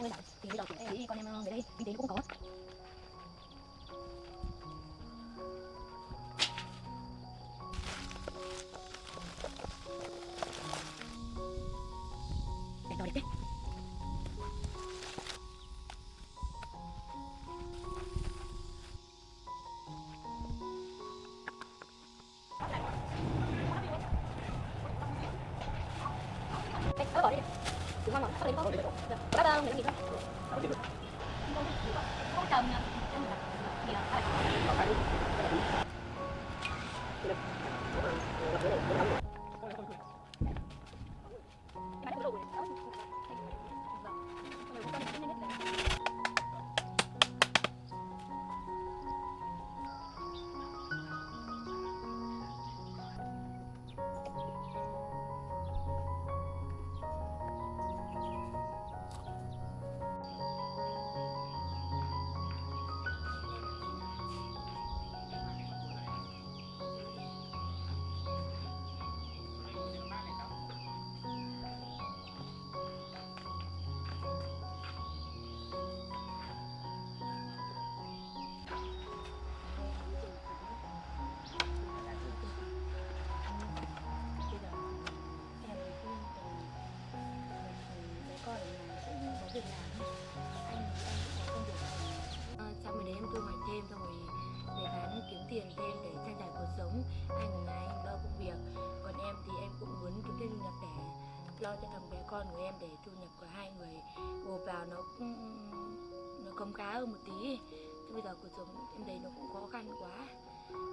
hơi giỏi thì bây giờ kiểu thấy con em về đây kinh tế cũng có. Đẹp đỏ đẹp đấy. Đây, bỏ đi. Đúng ngon rồi, có lấy không? Được. Bác ơi, mình nghỉ thôi. Không cầm nha. Nghỉ rồi. Xong rồi đấy em thu hoạch thêm, xong rồi về bán kiếm tiền thêm để trang trải cuộc sống. Anh ở nhà anh lo công việc, còn em thì em cũng muốn kiếm thêm thu nhập để lo cho thằng bé con của em, để thu nhập của hai người gộp vào nó khấm khá hơn một tí. Chứ bây giờ cuộc sống em thấy nó cũng khó khăn quá,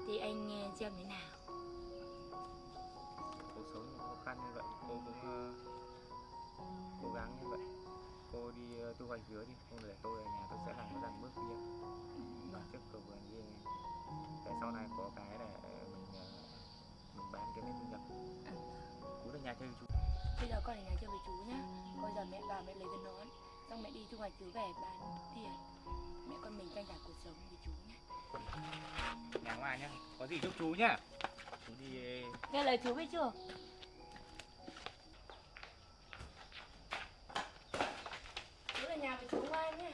thì anh xem thế nào. Cuộc sống khó khăn như vậy cô cũng cố gắng như vậy. Cô đi thu hoạch dứa đi, không để tôi ở nhà tôi sẽ làm cái dàn bước kia trước cửa vườn kia, để sau này có cái để mình bán kiếm thêm thu nhập. Cú ở nhà chơi với chú. Bây giờ con ở nhà chơi với chú nhá. Bây giờ mẹ vào mẹ lấy cái nón, xong mẹ đi thu hoạch dứa về bán tiền. Mẹ con mình tranh thủ cuộc sống với chú nhá. Nhà ngoài nhá, có gì giúp chú nhá. Chú đi. Nghe lời chú biết chưa? Chú ở nhà với chú ngoan nhá.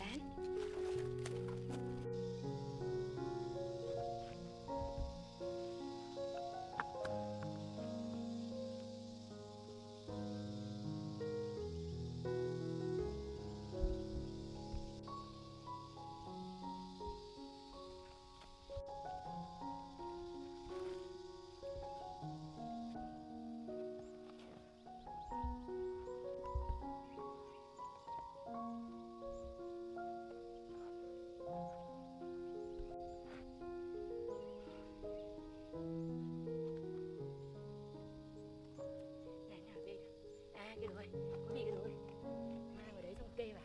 bán. Này nào đây nào. À cái rồi, có gì cái rồi. Mang vào đấy xong kê vào.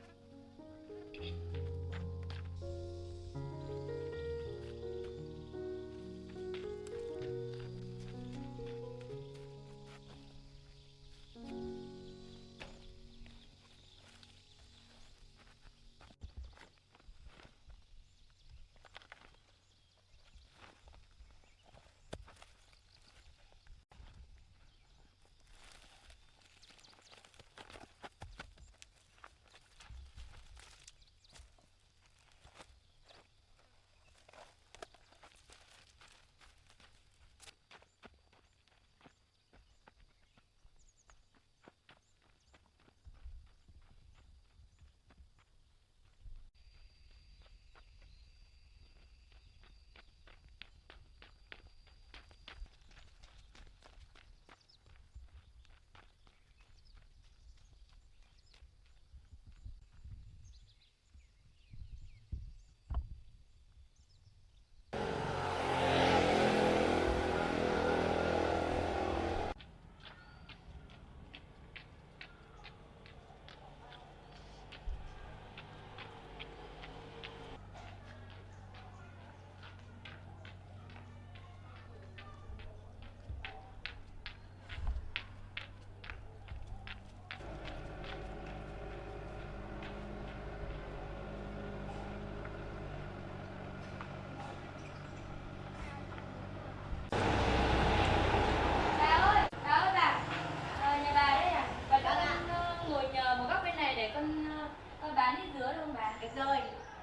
Bà ơi bà, nhà bà đây à? Bà cho con ngồi nhờ một góc bên này để con bán ít dứa được không bà? Được rồi,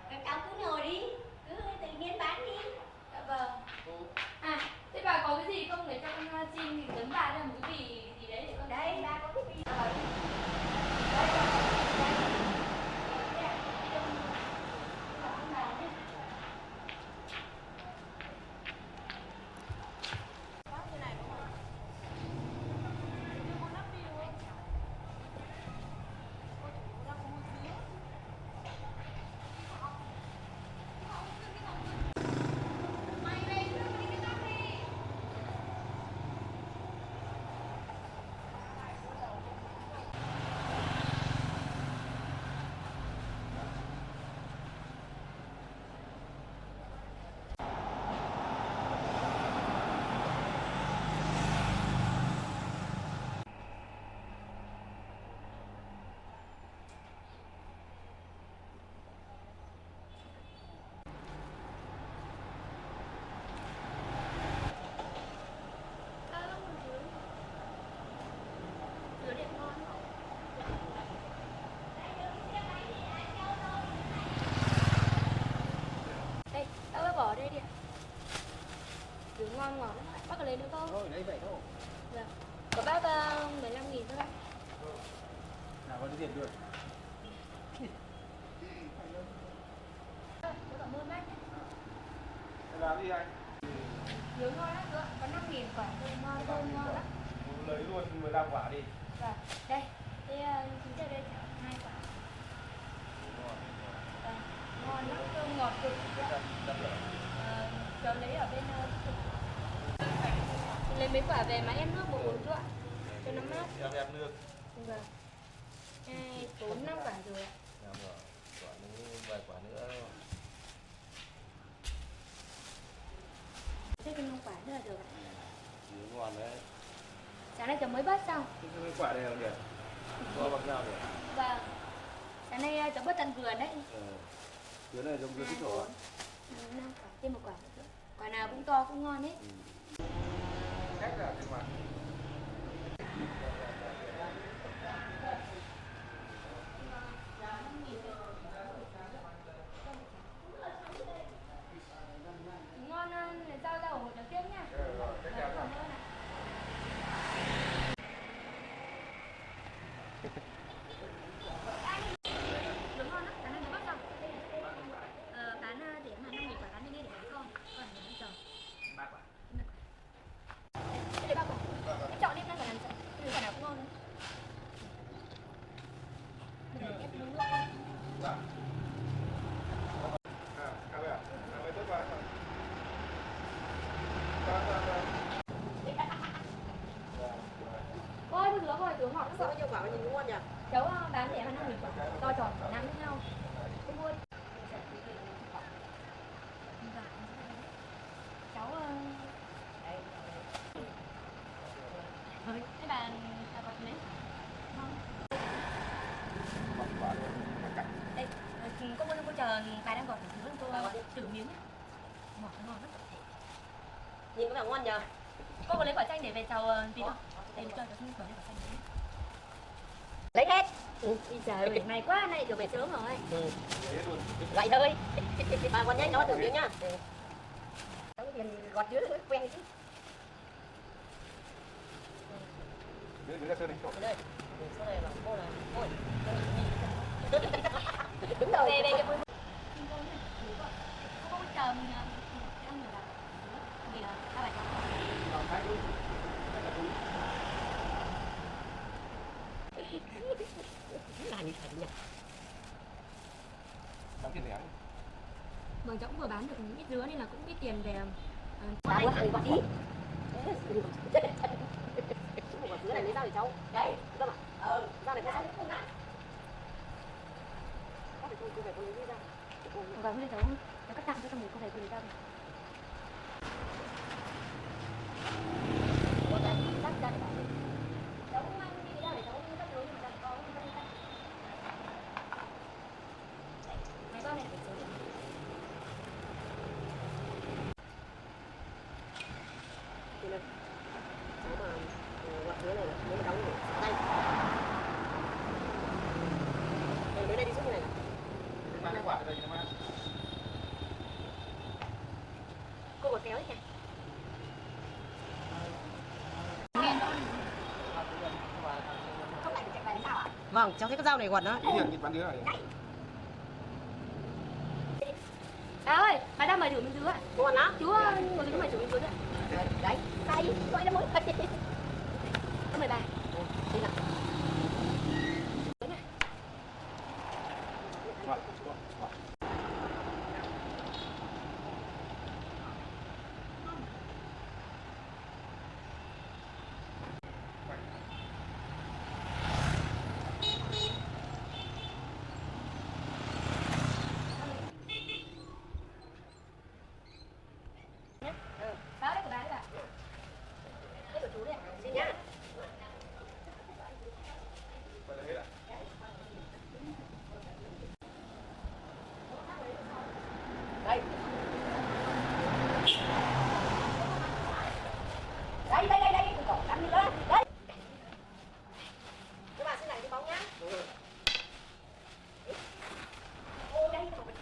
các cháu cứ ngồi đi, cứ tự nhiên bán đi. Dạ vâng. À, thế bà có cái gì không để cho con xin thì tấm bà ra một cái gì đấy để con Đây, bà có cái gì? hỏi đi. Đây, đây. Đây à, đi đâu mà con bà nhé. Có như này đúng không? Đưa con lắp đi đúng không? Cô chủ đang có một xíu. Mày về đưa con đi cái tóc đi. Dứa đẹp ngon không? Đây, bác bỏ đây đi ạ. Dứa ngon ngọt lắm. Bác có lấy nữa không? Thôi lấy vậy thôi. Dạ. Có bác 15.000 thôi ạ. Nào có tiền được. Tôi cảm ơn bác nhé. Làm gì anh? Dứa ngon lắm, dứa có 5.000 quả thôi, ngon thơm ngon lắm. Lấy luôn 15 quả đi. Dạ, đây, chúng ta đây chọn 2 quả. Vâng, ngon lắm, thơm ngọt cực. Cháu lấy ở bên lấy mấy quả về mà em nước một uống cho ạ, cho nó mát. Em nước. Vâng, 2, 4, 5 quả rồi ạ. Em rồi. Quả nữa, vài quả nữa. Thế thì 5 quả nữa là được ạ. Dứa ngon đấy. Sáng nay cháu mới bắt xong. Cái quả này là kìa. Có bằng nào kìa. Vâng, sáng nay cháu bắt tận vườn đấy. Dứa này giống dứa thích thổ. 5 quả, thêm một quả nữa. Quả nào cũng to cũng ngon hết. Cách là cái quả. quả nhìn cũng ngon nhỉ. Cháu bán rẻ hơn 5.000 quả, to tròn khoảng 5 với nhau. Không mua. Cháu cái bàn bật lấy. Đây, cô mua cho cô chờ bà đang gọi thử cô thử miếng nhá. Ngọt ngon lắm. Nhìn có vẻ ngon nhỉ. Cô có lấy quả chanh để về chầu tí không? Đây cho cháu xin quả chanh. Lấy hết. Đi trời ơi, may quá, nay được về sớm rồi. Vậy thôi. Bà còn nhanh nó thử miếng nhá. Cháu có tiền gọt dưới quen chứ. Đây. Sau này bảo cô là ôi. Đúng rồi. Về cái bún. Cô có chờ mình ăn rồi là vì là các bạn làm như thế nhỉ. vâng cháu cũng vừa bán được ít dứa nên là cũng ít tiền về Quá quá ít. Quả dứa này lấy rau để cháu. Đấy, cơ mà. Rau này có sẵn. Có phải cô về cô lấy ra. và hôm nay cháu cắt tặng cho trong người cô thầy cô lấy ra. Cắt ra để bảo cháu cũng mang đi ra để cháu cắt dứa nhưng mà đang có không cắt. Mấy bao này phải số. Cháu mà quả dứa này nếu mà đóng thì tay. Đến đây đi giúp như này. Cô còn kéo đấy kìa. Không phải chạy bài sao ạ? Vâng, cháu thấy cái dao này quật đó. Bà ơi, bà đang mời thử miếng dứa ạ. Ngon lắm. Chú ngồi đứng mời thử miếng dứa ạ. Đấy, tay, gọi nó mới. Có mời bà. Đi nào. Báo đấy của bà đấy bà. Đấy của chú đấy ạ. Xin nhá. Đây. Đây, cậu cắn nữa. Đấy. Các bạn xin lại cái bóng nhá. Ô đây, cậu phải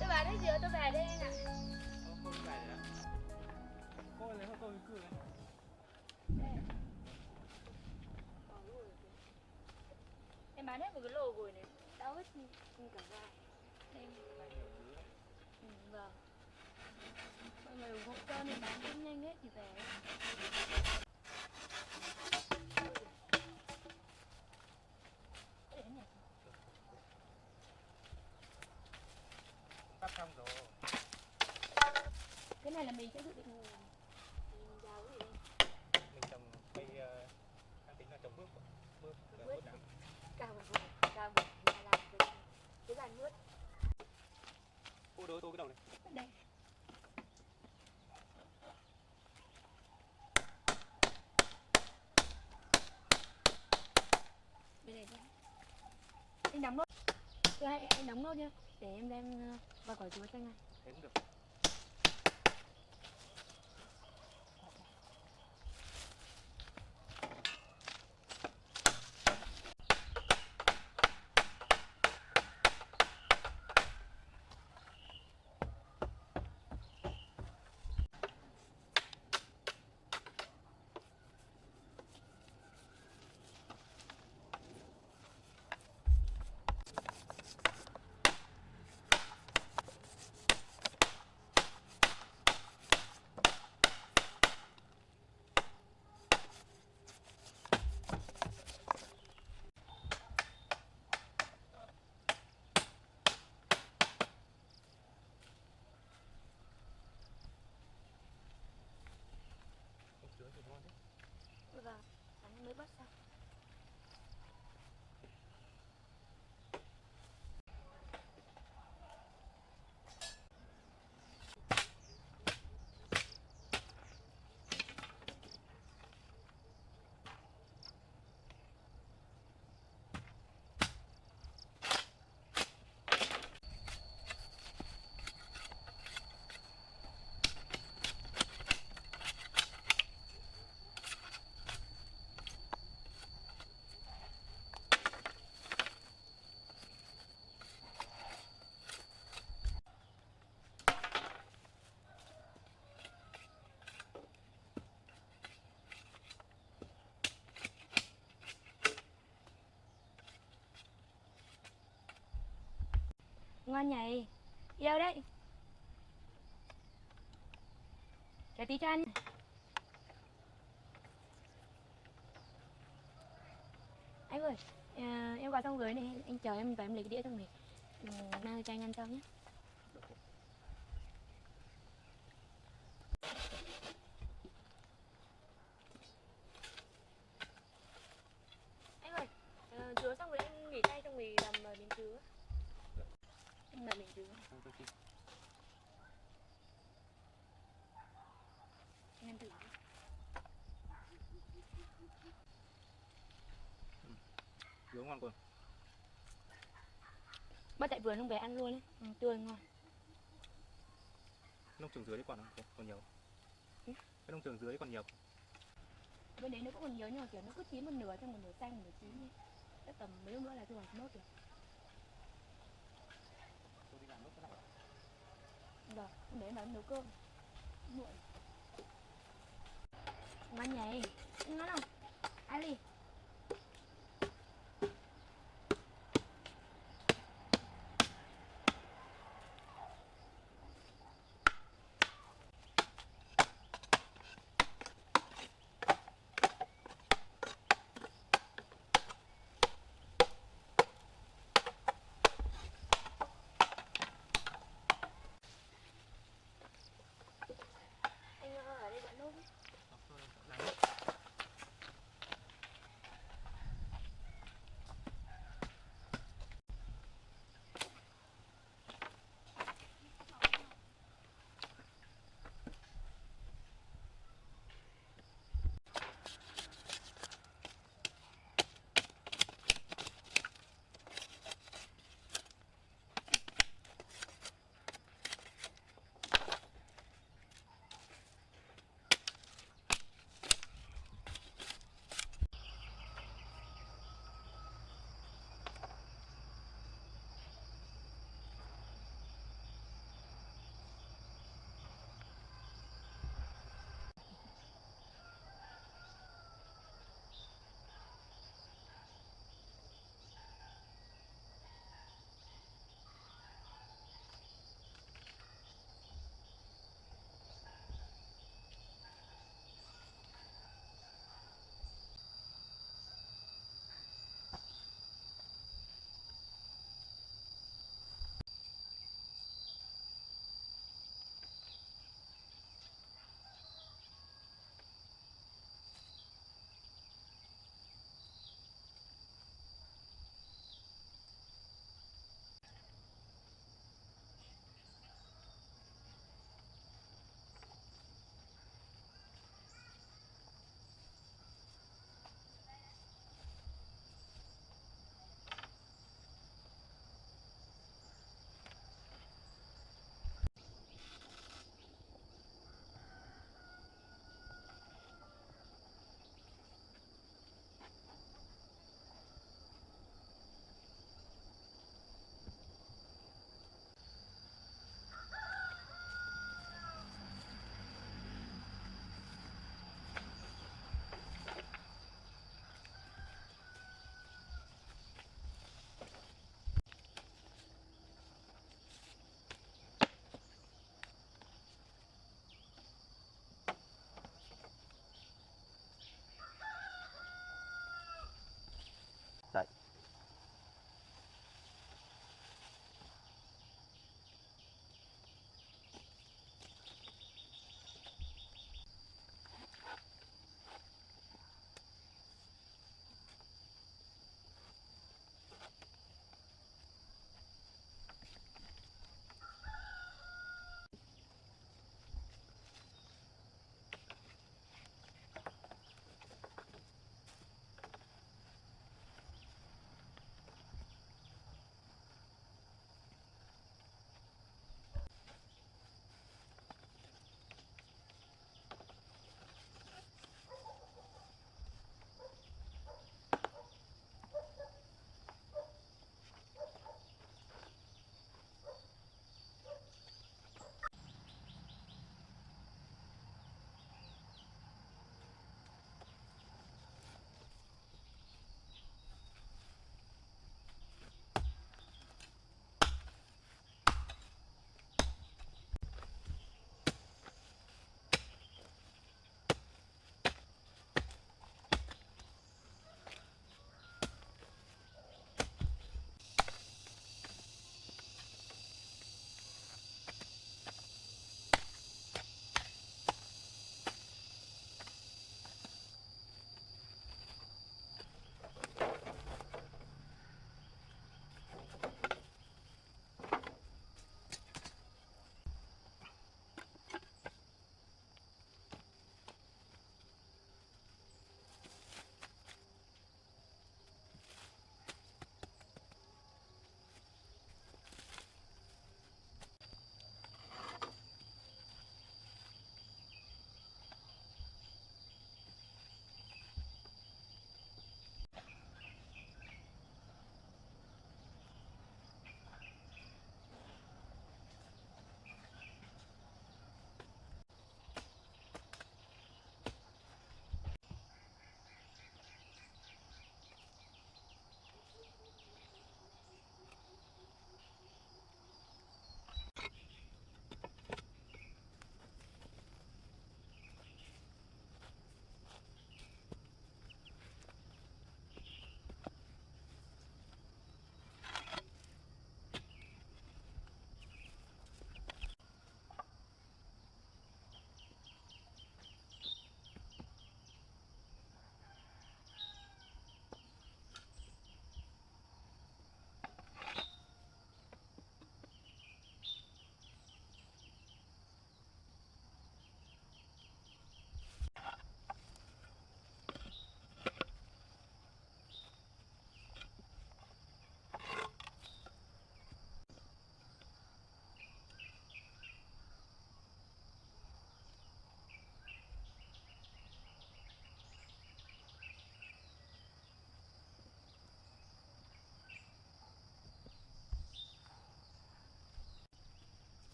Tôi vào đây rửa tôi về đây anh ạ. Cô đi về rồi đó. Cô lấy hộ tôi cử này. Em bán hết một cái lô rồi này. Đau hết cả vai. Đây. Này nhiều thứ đấy. Vâng. Mọi người ủng hộ cho nên bán cũng nhanh hết thì về. Sắp xong rồi. Cái này là mình sẽ dự định mình rào cái gì đây? Mình trồng cây đang tính là trồng mướp. Mướp là Mướp. mướp đắng. Cao một nhà làm cái bàn mướt. Cô đỡ tôi cái đầu này. Đây. Bên này đây. Anh đóng nốt. Anh đóng nốt nhá. Để em đem vào quả chuối xanh này. Thế cũng được. Ôi, chuối thì ngon đấy. Vâng. Anh mới bắt xong. Ngon nhỉ. Yêu đấy. Cho tí cho ăn. Anh ơi, em gọi xong rồi này, anh chờ em và em lấy cái đĩa xong này. Mang cho anh ăn sau nhé. Anh ơi, rửa xong rồi anh nghỉ tay xong rồi làm miếng dứa. Anh làm miếng dứa. Tôi xin. Anh ăn thử. Dứa ngon quá. Bắt tại vườn không về ăn luôn ấy, tươi ngon. Nông trường dưới đấy còn không? Còn nhiều. Ừ? Cái nông trường dưới còn nhiều. Bên đấy nó cũng còn nhiều nhưng mà kiểu nó cứ chín một nửa xong một nửa xanh một nửa chín ấy. Chắc tầm mấy hôm nữa là thu hoạch nốt được. Tôi đi làm nốt cái này. Rồi, hôm đấy mà nấu cơm. Muộn. Ngon nhỉ? Ngon không? Ali. Anh ở đây bạn nốt. Tôi đang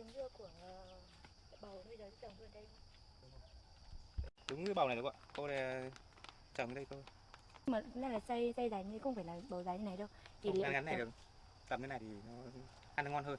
giống dưa của bầu bây giờ trồng luôn đây. Đúng cái bầu này đúng không ạ? Cô này trồng cái đây cô. Mà đây là xây dài như không phải là bầu dài như này đâu. Thì Ngắn liệu ngắn này được. Tầm thế này thì nó ăn nó ngon hơn.